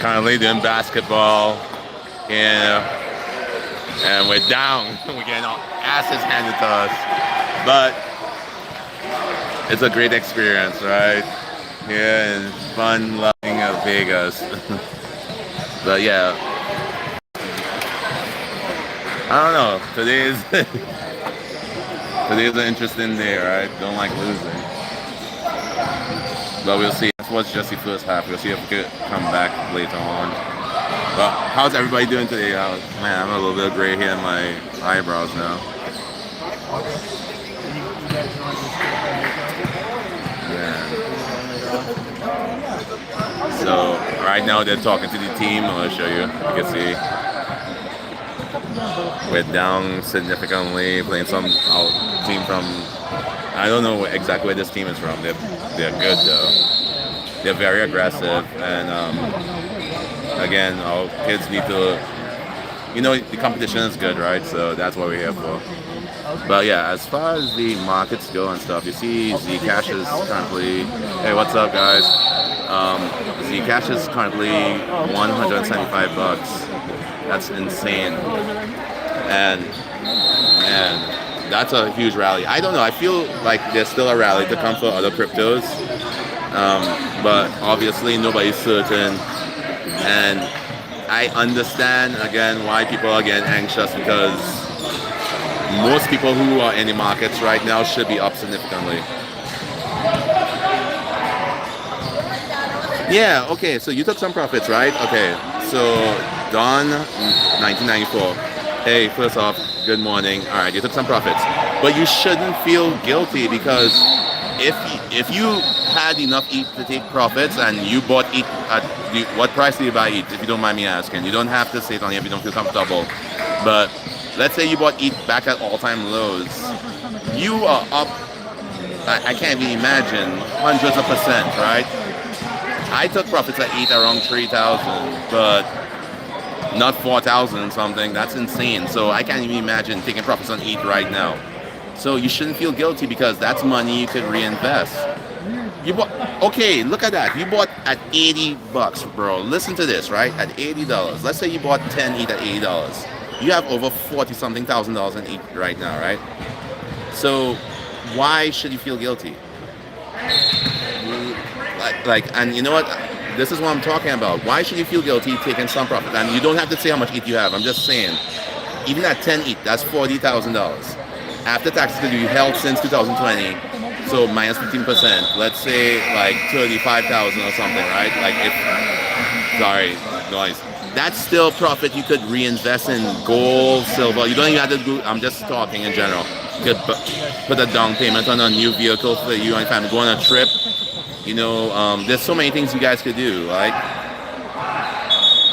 currently doing basketball, and we're down. We're getting our asses handed to us, but it's a great experience, right? Yeah, and fun, loving of Vegas. But yeah, I don't know. Today's an interesting day, right? Don't like losing, but we'll see. This was just the first half. We'll see if we could come back later on. But how's everybody doing today? Man, I'm a little bit gray here in my eyebrows now. Yeah. So right now they're talking to the team. I'll show you. You can see we're down significantly. Playing some team from, I don't know exactly where this team is from. They're good though. They're very aggressive, and again, our kids need to, the competition is good, right? So that's what we're here for. But yeah, as far as the markets go and stuff, you see Zcash is currently, hey, what's up, guys? Zcash is currently $175. That's insane. And that's a huge rally. I don't know. I feel like there's still a rally to come for other cryptos. But obviously nobody's certain. And I understand, again, why people are getting anxious, because most people who are in the markets right now should be up significantly. Yeah, okay, so you took some profits, right? Okay, so Don, 1994. Hey, first off, good morning. All right, you took some profits. But you shouldn't feel guilty, because if you had enough ETH to take profits and you bought ETH at what price do you buy ETH, if you don't mind me asking? You don't have to say it on here if you don't feel comfortable. But let's say you bought ETH back at all-time lows. You are up, I can't even imagine, hundreds of percent, right? I took profits at ETH around 3,000, but not 4,000 something. That's insane. So I can't even imagine taking profits on ETH right now. So you shouldn't feel guilty, because that's money you could reinvest. You bought, okay, look at that. You bought at $80, bro. Listen to this, right? At $80. Let's say you bought 10 ETH at $80. You have over 40-something thousand dollars in ETH right now, right? So why should you feel guilty? And you know what? This is what I'm talking about. Why should you feel guilty taking some profit? And you don't have to say how much ETH you have. I'm just saying, even at 10 ETH, that's $40,000. After taxes, you held since 2020, so minus 15%. Let's say like 35,000 or something, right? Like sorry, noise. That's still profit you could reinvest in gold, silver. You don't even have to do, I'm just talking in general. You could put a down payment on a new vehicle for you and family, go on a trip. There's so many things you guys could do. Like,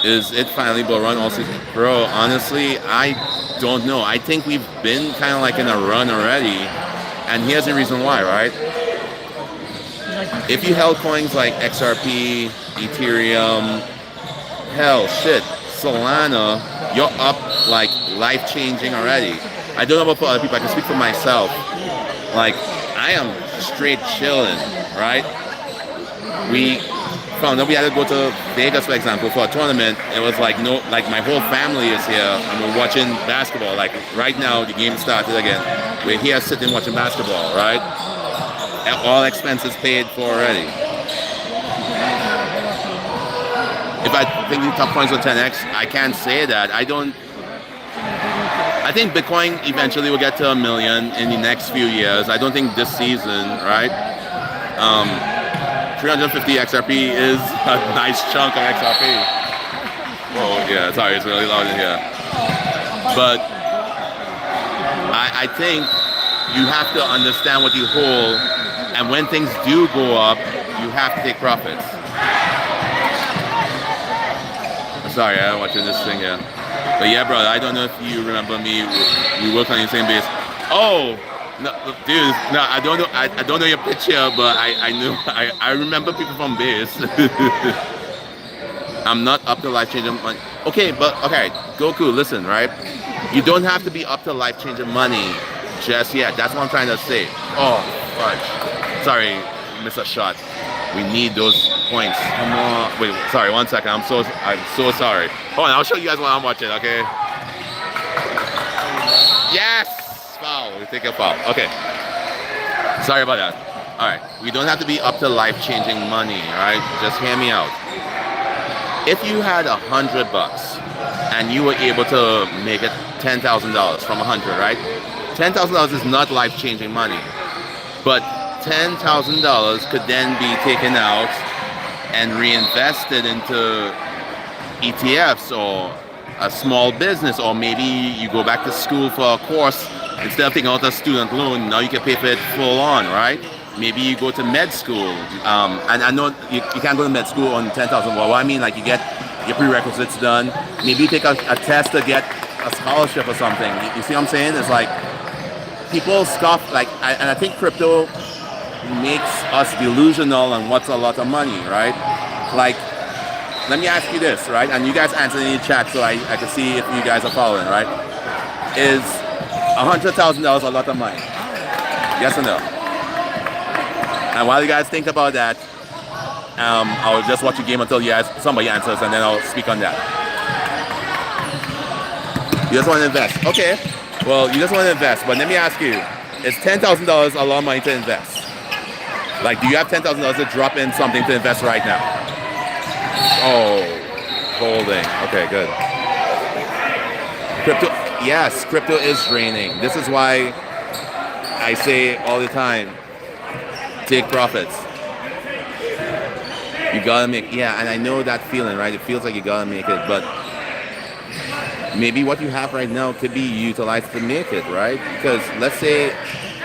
is it finally bull run all season? Bro, honestly, I don't know. I think we've been kind of like in a run already. And here's the reason why, right? If you held coins like XRP, Ethereum, hell, shit, Solana, you're up like life-changing already. I don't know about for other people. I can speak for myself. Like, I am straight chilling, right? We found out we had to go to Vegas, for example, for a tournament. It was like my whole family is here and we're watching basketball. Like right now, the game started again. We're here sitting watching basketball, right? All expenses paid for already. If I think the top coins were 10x, I can't say that. I think Bitcoin eventually will get to 1 million in the next few years. I don't think this season, right? 350 XRP is a nice chunk of XRP. Oh yeah, sorry, it's really loud in here. But I think you have to understand what you hold, and when things do go up, you have to take profits. Sorry, I'm watching this thing here. But yeah, brother, I don't know if you remember me. We work on the same base. Oh, no, dude, no, I don't know. I don't know your picture, but I remember people from base. I'm not up to life-changing money. Okay, but okay, Goku, listen, right? You don't have to be up to life-changing money just yet. That's what I'm trying to say. Oh, fudge. Sorry, miss a shot. We need those points. Come on. Wait, sorry, 1 second. I'm so sorry. Hold on, I'll show you guys what I'm watching, okay? Yes! Foul. We take a foul. Okay. Sorry about that. Alright. We don't have to be up to life-changing money, alright? Just hear me out. If you had $100 and you were able to make it $10,000 from 100, right? $10,000 is not life-changing money. But $10,000 could then be taken out and reinvested into ETFs or a small business, or maybe you go back to school for a course. Instead of taking out a student loan, now you can pay for it full on, right? Maybe you go to med school, and I know you can't go to med school on $10,000. Well, what I mean, like, you get your prerequisites done. Maybe you take a test to get a scholarship or something. You see what I'm saying? It's like people scoff, like, and I think crypto makes us delusional on what's a lot of money, right? Like, let me ask you this, right? And you guys answer in the chat so I can see if you guys are following, right? Is $100,000 a lot of money? Yes or no? And while you guys think about that, I'll just watch the game until somebody answers, and then I'll speak on that. You just want to invest. Okay. Well, you just want to invest, but let me ask you, is $10,000 a lot of money to invest? Like, do you have $10,000 to drop in something to invest right now? Oh, holding. Okay, good. Crypto, yes, crypto is draining. This is why I say all the time, take profits. You gotta make, yeah, and I know that feeling, right? It feels like you gotta make it, but maybe what you have right now could be utilized to make it, right? Because let's say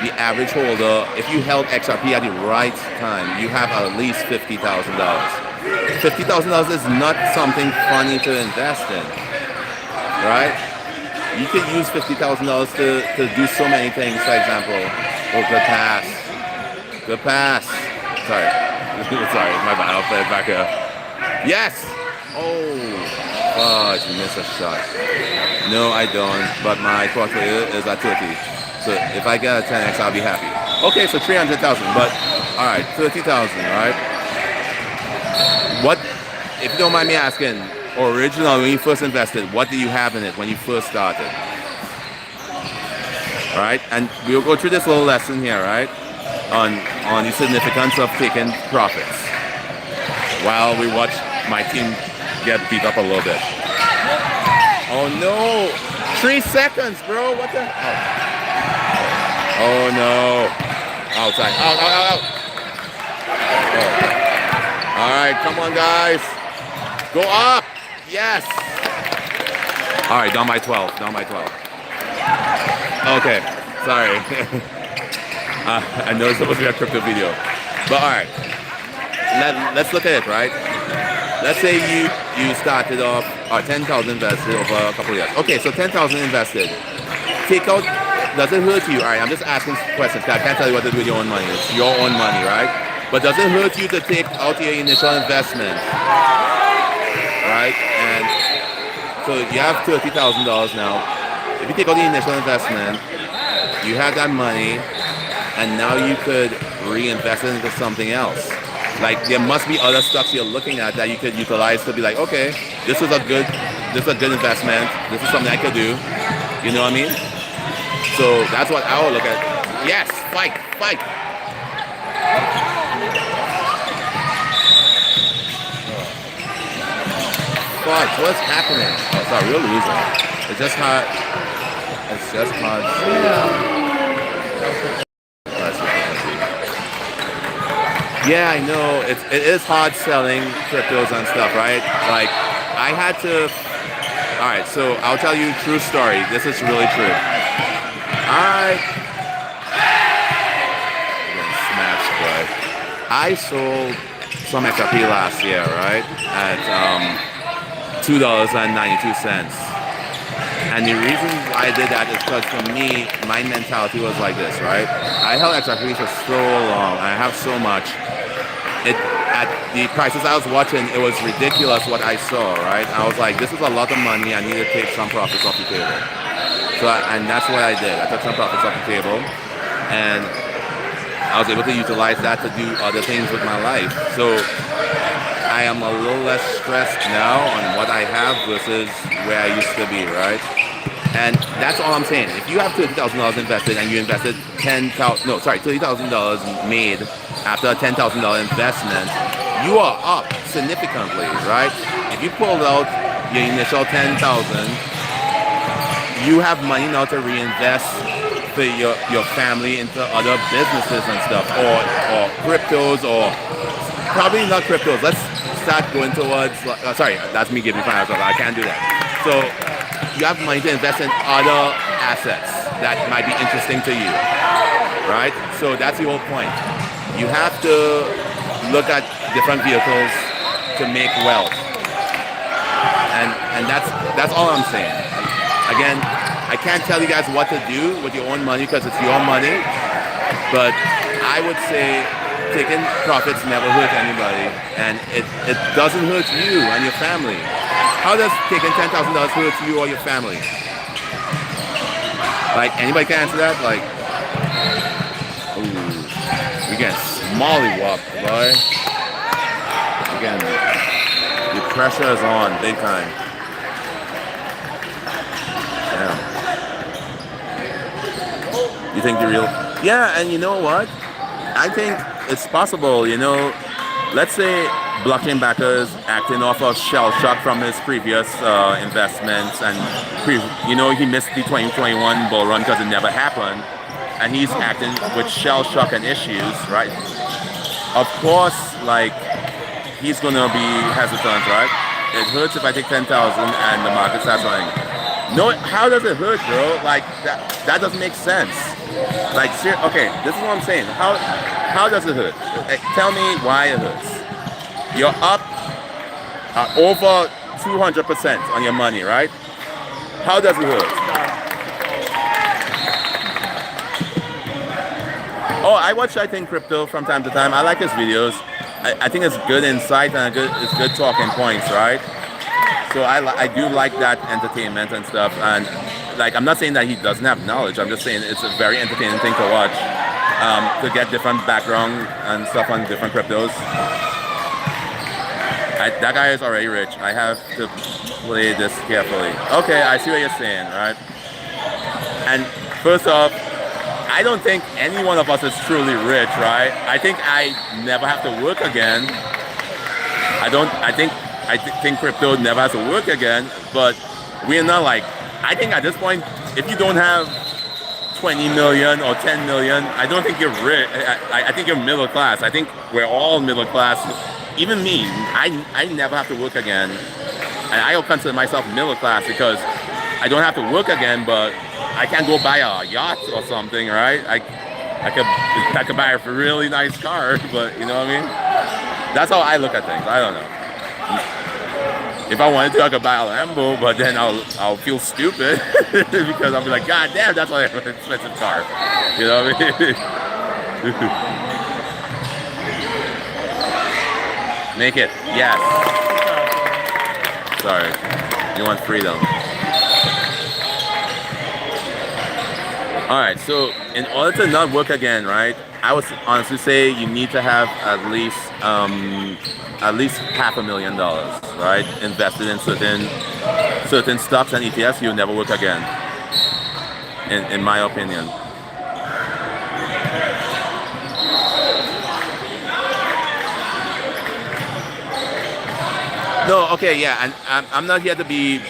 the average holder, if you held XRP at the right time, you have at least $50,000. $50,000 is not something funny to invest in, right? You could use $50,000 to do so many things. For example, oh, good pass. Good pass. Sorry. Sorry, my bad. I'll play it back here. Yes! Oh, fudge, missed a shot. No, I don't, but my portfolio is at 30. So if I get a 10x, I'll be happy. Okay, so 300,000, but all right, 30,000, right? What, if you don't mind me asking, originally when you first invested, what did you have in it when you first started? All right, and we'll go through this little lesson here, right? On the significance of taking profits while we watch my team get beat up a little bit. Oh no! 3 seconds, bro. What the? Oh no! Outside. Out! Oh. All right, come on, guys. Go up. Yes. All right, down by 12. Down by 12. Okay. Sorry. I know it's supposed to be a crypto video, but all right. Let's look at it, right? Let's say you started off 10,000 invested over a couple of years. Okay, so 10,000 invested. Take out. Does it hurt you? All right, I'm just asking questions. I can't tell you what to do with your own money. It's your own money, right? But does it hurt you to take out your initial investment, right? And so you have $30,000 now. If you take out the initial investment, you have that money. And now you could reinvest it into something else. Like, there must be other stocks you're looking at that you could utilize to be like, okay, this is a good investment. This is something I could do. You know what I mean? So that's what I would look at. Yes, fight. Fuck, what's happening? Oh, sorry, we're losing. It's just hard. Yeah, I know. It is hard selling cryptos and stuff, right? Like, I had to. All right, so I'll tell you a true story. This is really true. I sold some XRP last year, right? At $2.92. And the reason why I did that is because for me, my mentality was like this, right? I held XRP for so long. I have so much. At the prices I was watching, it was ridiculous what I saw, right? I was like, this is a lot of money. I need to take some profits off the table. And that's what I did. I took some profits off the table, and I was able to utilize that to do other things with my life. So I am a little less stressed now on what I have versus where I used to be, right? And that's all I'm saying. If you have $30,000 invested and you invested $30,000 made after a $10,000 investment, you are up significantly, right? If you pulled out your initial 10,000, you have money now to reinvest for your family into other businesses and stuff, or cryptos, or probably not cryptos. Let's start going towards. Sorry, that's me giving financial advice. I can't do that. So you have money to invest in other assets that might be interesting to you, right? So that's the whole point. You have to look at different vehicles to make wealth, and that's all I'm saying. Again, I can't tell you guys what to do with your own money because it's your money, but I would say taking profits never hurt anybody, and it doesn't hurt you and your family. How does taking $10,000 hurt you or your family? Like, anybody can answer that? Like, ooh, we get smallywhopped, boy. Again, the pressure is on big time. Damn. You think you're real? Yeah, and you know what? I think it's possible, you know. Let's say blockchain backers acting off of shell shock from his previous investments, and he missed the 2021 bull run because it never happened, and he's acting with shell shock and issues, right? Of course, like, he's gonna be hesitant, right? It hurts if I take 10,000 and the market starts running. No, how does it hurt, bro? Like, that doesn't make sense. Like, okay, this is what I'm saying. How does it hurt? Tell me why it hurts. You're up over 200% on your money, right? How does it hurt? Oh, I watch I Think Crypto from time to time. I like his videos. I think it's good insight and it's good talking points, right? So I do like that entertainment and stuff. And like, I'm not saying that he doesn't have knowledge. I'm just saying it's a very entertaining thing to watch, to get different background and stuff on different cryptos. That guy is already rich. I have to play this carefully. Okay, I see what you're saying, right? And first off, I don't think any one of us is truly rich, right? I think I never have to work again. I think crypto never has to work again, but we're not like, I think at this point, if you don't have 20 million or 10 million, I don't think you're rich. I think you're middle class. I think we're all middle class. Even me, I never have to work again. And I don't consider myself middle class because I don't have to work again, but I can't go buy a yacht or something, right? I could buy a really nice car, but you know what I mean? That's how I look at things. I don't know. If I wanted to, I could buy a Lambo, but then I'll feel stupid because I'll be like, God damn, that's an expensive car. You know what I mean? Make it. Yes. Sorry. You want freedom. Alright, so in order to not work again, right, I would honestly say you need to have at least $500,000, right, invested in certain stocks and ETFs. You'll never work again, in my opinion. No, okay, yeah, and I'm not here to be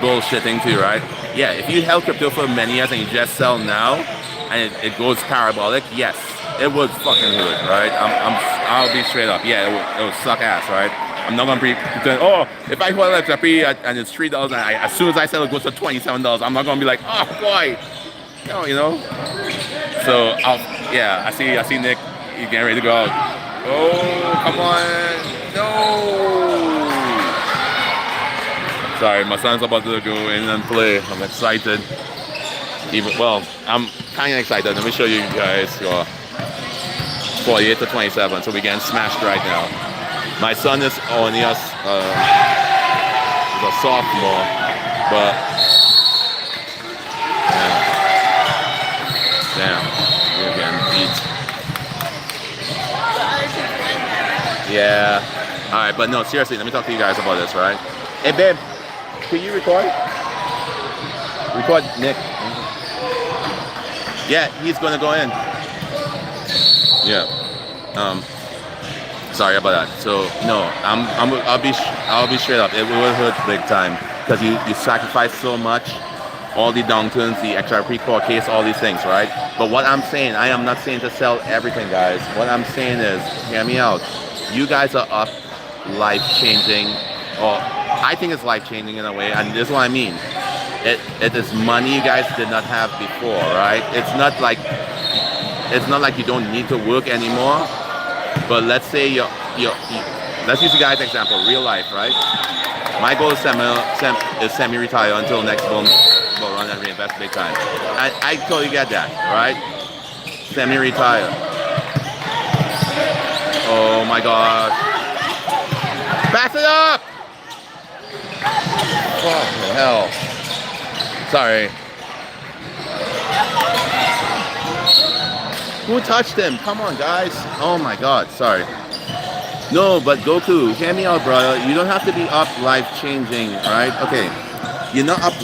bullshitting too, right? Yeah, if you held crypto for many years and you just sell now, and it goes parabolic, yes, it would fucking hurt, right? I'll be straight up. Yeah, it would suck ass, right? I'm not gonna pretend. Oh, if I hold XRP and it's $3, and as soon as I sell it goes to $27, I'm not gonna be like, oh boy, no, you know. So I see Nick. He's getting ready to go out. Oh, come on, no. Sorry, my son's about to go in and play. I'm excited. I'm kind of excited. Let me show you guys. 48 to 27, so we're getting smashed right now. My son is only he's a sophomore, but damn, we're getting beat. Yeah, Alright, but no, seriously, let me talk to you guys about this, right? Hey, babe, can you record? Record Nick. Yeah, he's gonna go in. Yeah. Sorry about that. So no, I'll be straight up. It will hurt big time because you sacrifice so much, all the downturns, the extra pre-court case, all these things, right? But what I'm saying, I am not saying to sell everything, guys. What I'm saying is, hear me out. You guys are up life-changing, or I think it's life-changing in a way, and this is what I mean. It is money you guys did not have before, right? It's not like you don't need to work anymore. But let's say let's use the guy's example, real life, right? My goal is semi-retire until next bull run and reinvest big time. I totally get that, right? Semi-retire. Oh my God. Pass it up! Fucking hell. Sorry. Who touched him? Come on, guys. Oh my God, sorry. No, but Goku, hear me out, brother. You don't have to be up life-changing, right? Okay, you're not up,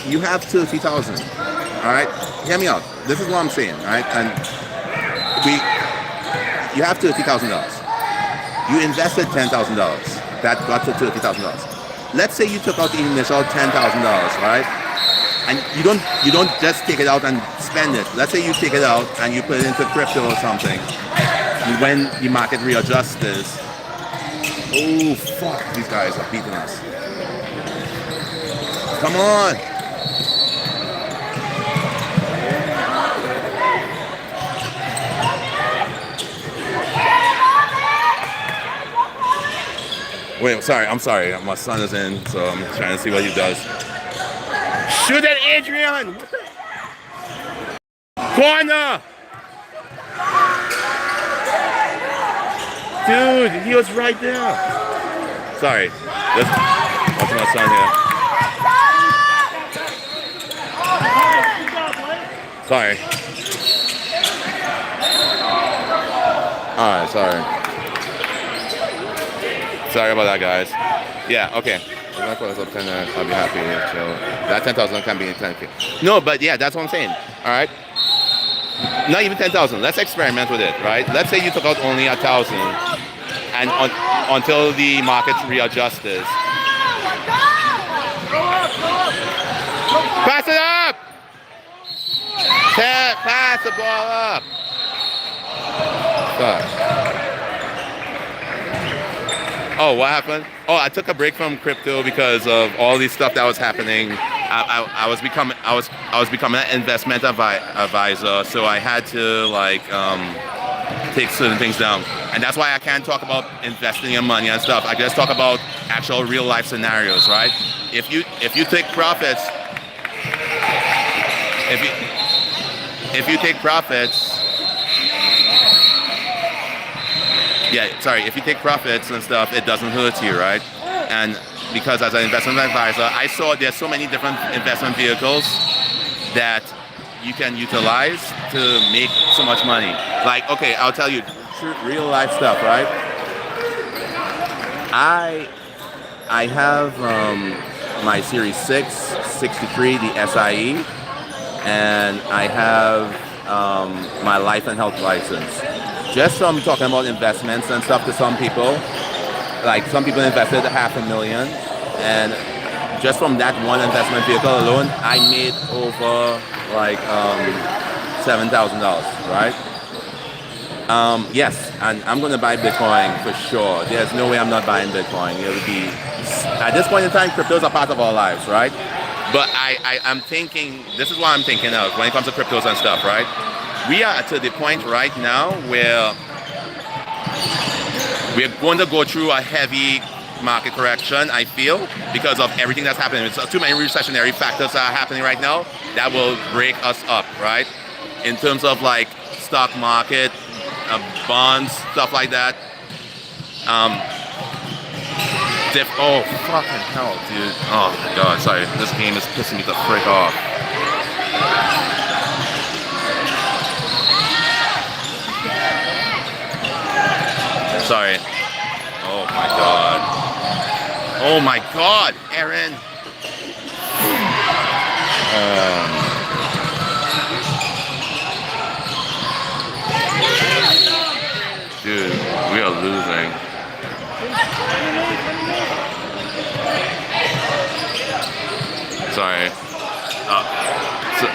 you have 30,000, all right? Hear me out. This is what I'm saying, all right? And you have $30,000. You invested $10,000. That got to $30,000. Let's say you took out the initial $10,000, right? And you don't just take it out and spend it. Let's say you take it out and you put it into crypto or something. When the market readjusts this, oh fuck, these guys are beating us. Come on. Wait, I'm sorry. My son is in, so I'm trying to see what he does. Shoot at Adrian! Corner! Dude, he was right there. Sorry. That's my son here. Sorry. Alright, sorry. Sorry about that, guys. Yeah, okay. If I put us up 10, I'll be happy. So that 10,000 can be 10K. No, but yeah, that's what I'm saying. All right. Not even 10,000. Let's experiment with it, right? Let's say you took out only 1,000, and until the market readjusts. Pass it up. Pass the ball up. Fuck. Oh, what happened? Oh, I took a break from crypto because of all these stuff that was happening. I was becoming an investment advisor, so I had to take certain things down, and that's why I can't talk about investing your money and stuff. I just talk about actual real life scenarios, right? If you take profits, if you take profits. Yeah, sorry, if you take profits and stuff, it doesn't hurt you, right? And because as an investment advisor, I saw there's so many different investment vehicles that you can utilize to make so much money. Like, okay, I'll tell you, real life stuff, right? I have my Series 6, 63, the SIE, and I have my life and health license. Just from talking about investments and stuff to some people, like some people invested $500,000, and just from that one investment vehicle alone, I made over $7,000, right? Yes, and I'm gonna buy Bitcoin for sure. There's no way I'm not buying Bitcoin. It would be, at this point in time, cryptos are part of our lives, right? But I'm thinking, this is what I'm thinking of when it comes to cryptos and stuff, right? We are to the point right now where we're going to go through a heavy market correction, I feel, because of everything that's happening. It's too many recessionary factors that are happening right now that will break us up, right? In terms of like stock market, bonds, stuff like that. Oh, fucking hell, dude. Oh my God, sorry. This game is pissing me the frick off. Sorry. Oh my my god. Oh my god, Aaron. Dude, we are losing. Sorry.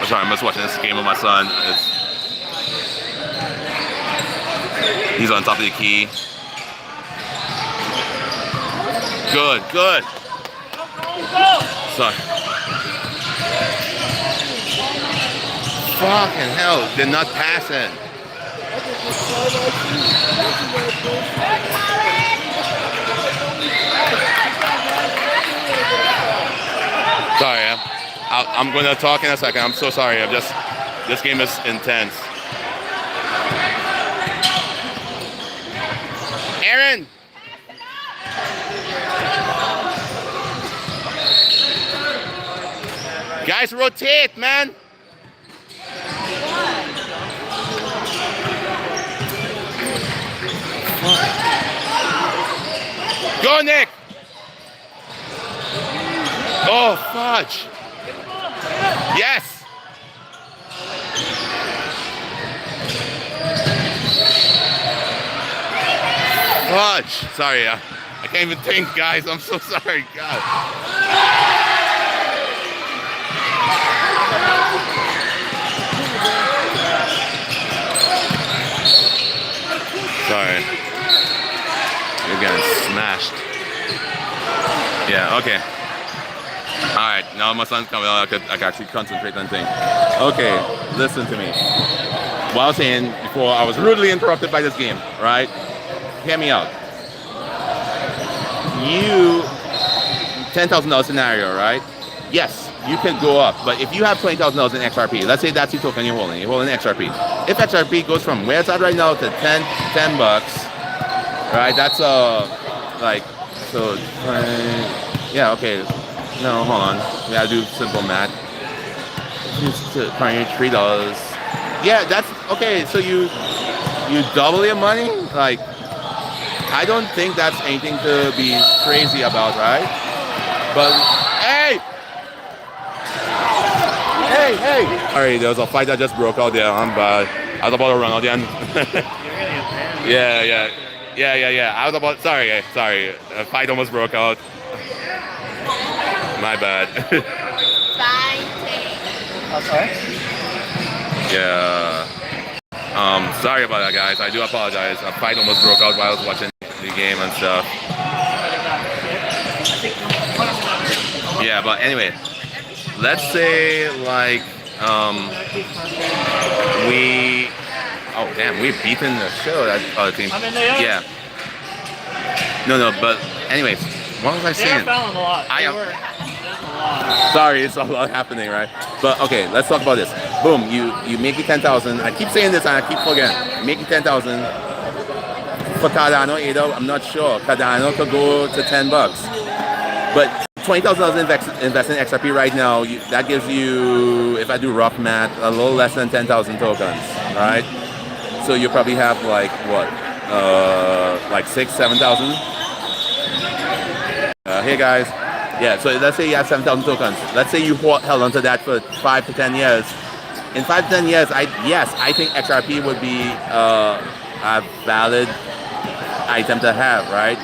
Sorry, I'm just watching this game with my son. He's on top of the key. Good, good. Sorry. Fucking hell, they're not passing. Sorry, I'm going to talk in a second. I'm so sorry. This game is intense. Aaron! Guys, rotate, man! Go, Nick! Oh, fudge! Yes! Fudge! Sorry, I can't even think, guys. I'm so sorry, God. Sorry. You're getting smashed. Yeah, okay. Alright, now my son's coming out. I can actually concentrate on things. Okay, listen to me. What I was saying before, I was rudely interrupted by this game, right? Hear me out. You, $10,000 scenario, right? Yes, you can go up, but if you have $20,000 in XRP, let's say that's your token you're holding XRP. If XRP goes from where it's at right now to 10 bucks, right? That's like, so, yeah, okay. No, hold on. We gotta do simple math. $23. Yeah, that's okay. So you double your money? Like, I don't think that's anything to be crazy about, right? But hey! Alright, there was a fight that just broke out there. I'm bad. I was about to run out there. Yeah. I was about. Sorry. A fight almost broke out. My bad. Okay. Yeah. Sorry about that, guys. I do apologize. A fight almost broke out while I was watching the game and stuff. Yeah, but anyway, let's say like we've beaten the shit out of that other team. Yeah. No, but anyways, what was I saying? Fouling a lot. Sorry, it's a lot happening, right? But okay, let's talk about this. Boom, you make it 10,000. I keep saying this and I keep forgetting. You make it 10,000. For Cardano, Ada, I'm not sure. Cardano could go to 10 bucks. But $20,000 invest in XRP right now, that gives you, if I do rough math, a little less than 10,000 tokens, right? So you probably have like what, like 6,000, 7,000. Hey guys, yeah. So let's say you have 7,000 tokens. Let's say you held onto that for 5 to 10 years. In 5 to 10 years, I think XRP would be a valid item to have, right?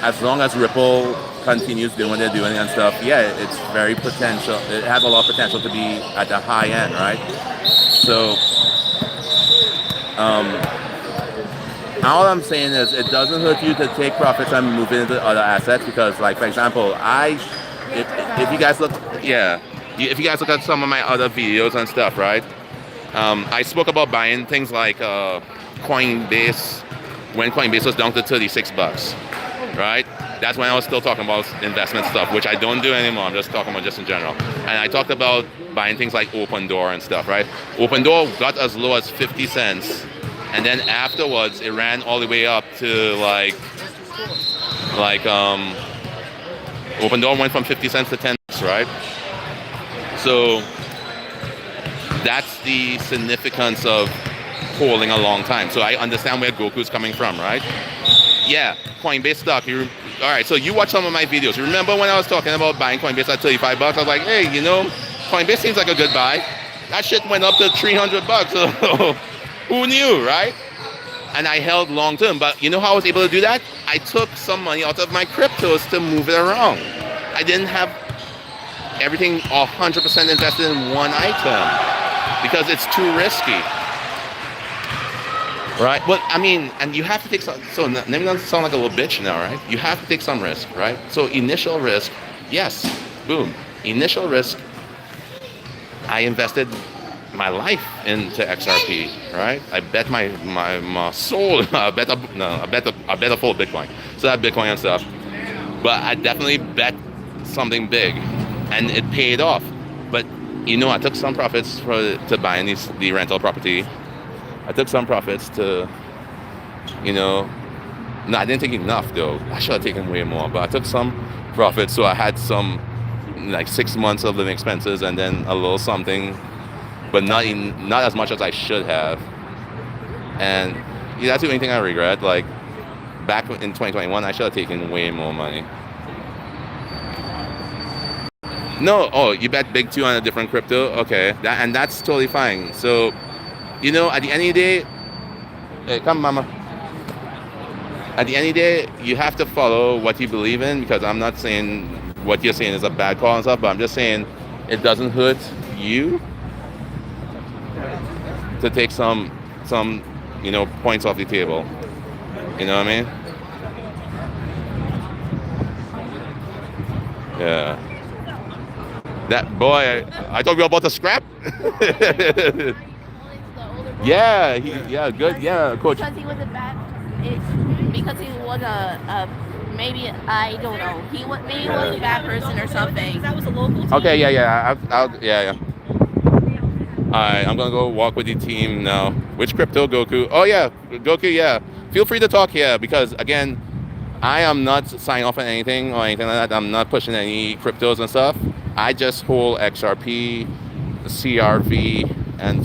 As long as Ripple continues doing what they're doing and stuff, yeah, it's very potential. It has a lot of potential to be at the high end, right? So, all I'm saying is it doesn't hurt you to take profits and move into other assets because, like, for example, if you guys look, yeah, if you guys look at some of my other videos and stuff, right? I spoke about buying things like Coinbase when Coinbase was down to 36 bucks, right? That's when I was still talking about investment stuff, which I don't do anymore. I'm just talking about just in general. And I talked about buying things like Open Door and stuff, right? Open Door got as low as 50 cents. And then afterwards, it ran all the way up to Open Door went from 50 cents to 10 cents, right? So that's the significance of holding a long time. So I understand where Goku's coming from, right? Yeah, Coinbase stock. All right, so you watch some of my videos. You remember when I was talking about buying Coinbase at 35 bucks? I was like, hey, Coinbase seems like a good buy. That shit went up to 300 bucks. So who knew, right? And I held long term. But you know how I was able to do that? I took some money out of my cryptos to move it around. I didn't have everything 100% invested in one item because it's too risky. Right. Well, I mean, and you have to take some. So let me not sound like a little bitch now, right? You have to take some risk, right? So initial risk, yes, boom. Initial risk. I invested my life into XRP, right? I bet my soul. I bet a full Bitcoin. So I have Bitcoin and stuff. But I definitely bet something big, and it paid off. But I took some profits to buying the rental property. I took some profits to, no, I didn't take enough though. I should have taken way more, but I took some profits, so I had some, like 6 months of living expenses and then a little something, but not as much as I should have. And that's the only thing I regret. Like back in 2021, I should have taken way more money. No, oh, you bet big too on a different crypto? Okay, and that's totally fine. So, at the end of the day, hey, come mama. At the end of the day, you have to follow what you believe in, because I'm not saying what you're saying is a bad call and stuff, but I'm just saying it doesn't hurt you to take some points off the table. You know what I mean? Yeah. That boy, I thought we were about to scrap. Yeah, good. Yeah, coach. Because he was a bad. Because he was maybe I don't know. Maybe he was a bad person or something. That was a local team. Okay, yeah. Yeah. All right, I'm gonna go walk with the team now. Which crypto, Goku? Oh yeah, Goku. Yeah, feel free to talk here, because again, I am not signing off on anything or anything like that. I'm not pushing any cryptos and stuff. I just hold XRP, CRV, and